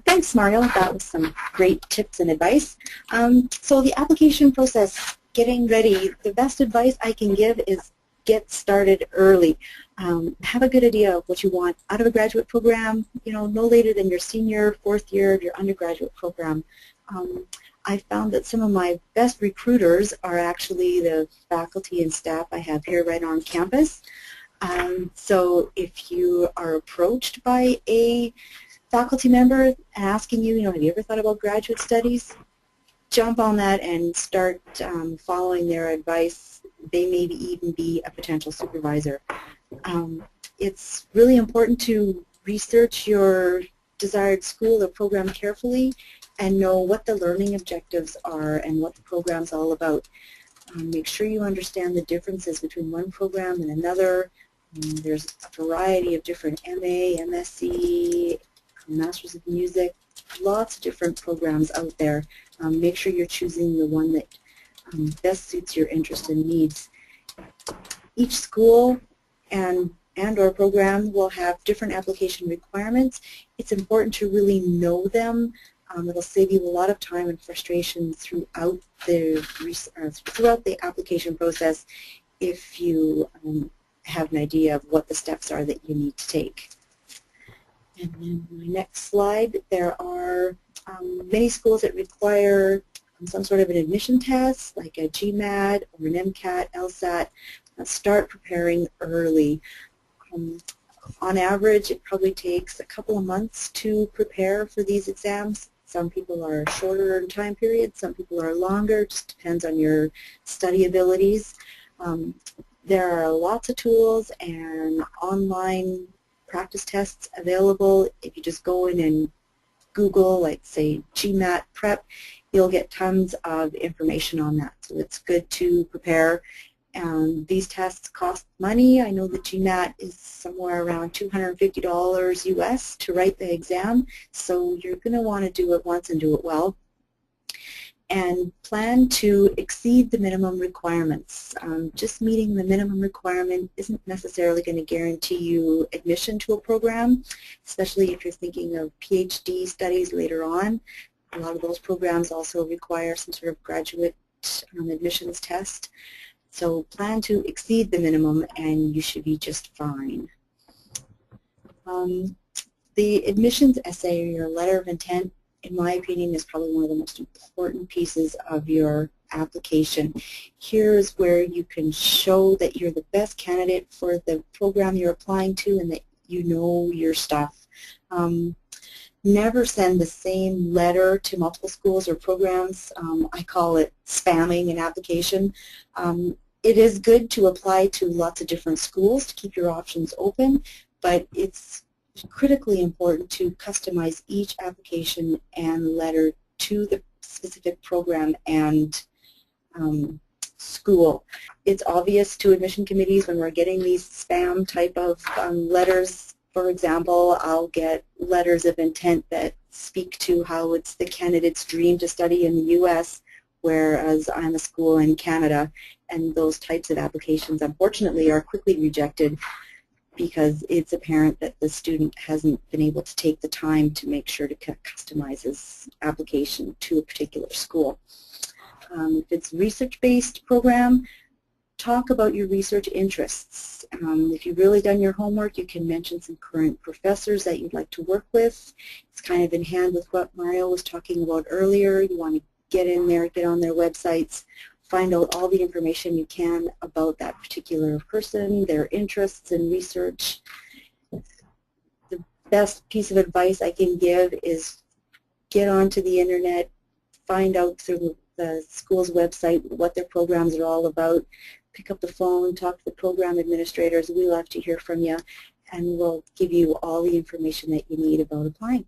Thanks, Mario. That was some great tips and advice. So the application process, getting ready, the best advice I can give is get started early. Have a good idea of what you want out of a graduate program, no later than your senior, fourth year of your undergraduate program. I found that some of my best recruiters are actually the faculty and staff I have here right on campus. So if you are approached by a faculty member asking you, have you ever thought about graduate studies? Jump on that and start following their advice. They may even be a potential supervisor. It's really important to research your desired school or program carefully and know what the learning objectives are and what the program's all about. Make sure you understand the differences between one program and another. There's a variety of different MA, MSc, Masters of Music, lots of different programs out there. Make sure you're choosing the one that best suits your interest and needs. Each school and or program will have different application requirements. It's important to really know them. It'll save you a lot of time and frustration throughout the application process if you have an idea of what the steps are that you need to take. And then my next slide, there are many schools that require some sort of an admission test, like a GMAT or an MCAT, LSAT. Start preparing early. On average, it probably takes a couple of months to prepare for these exams. Some people are shorter in time period, some people are longer, just depends on your study abilities. There are lots of tools and online practice tests available. If you just go in and Google, like say GMAT prep, you'll get tons of information on that. So it's good to prepare. These tests cost money. I know the GMAT is somewhere around $250 US to write the exam, so you're going to want to do it once and do it well. And plan to exceed the minimum requirements. Just meeting the minimum requirement isn't necessarily going to guarantee you admission to a program, especially if you're thinking of PhD studies later on. A lot of those programs also require some sort of graduate admissions test. So plan to exceed the minimum and you should be just fine. The admissions essay or your letter of intent, in my opinion, is probably one of the most important pieces of your application. Here's where you can show that you're the best candidate for the program you're applying to and that you know your stuff. Never send the same letter to multiple schools or programs. I call it spamming an application. It is good to apply to lots of different schools to keep your options open, but it's critically important to customize each application and letter to the specific program and school. It's obvious to admission committees when we're getting these spam type of letters. For example, I'll get letters of intent that speak to how it's the candidate's dream to study in the U.S., whereas I'm a school in Canada, and those types of applications, unfortunately, are quickly rejected because it's apparent that the student hasn't been able to take the time to make sure to customize his application to a particular school. If it's a research-based program, talk about your research interests. If you've really done your homework, you can mention some current professors that you'd like to work with. It's kind of in hand with what Mario was talking about earlier. You want to get in there, get on their websites, find out all the information you can about that particular person, their interests in research. The best piece of advice I can give is get onto the internet, find out through the school's website what their programs are all about, pick up the phone, talk to the program administrators. We love to hear from you, and we'll give you all the information that you need about applying.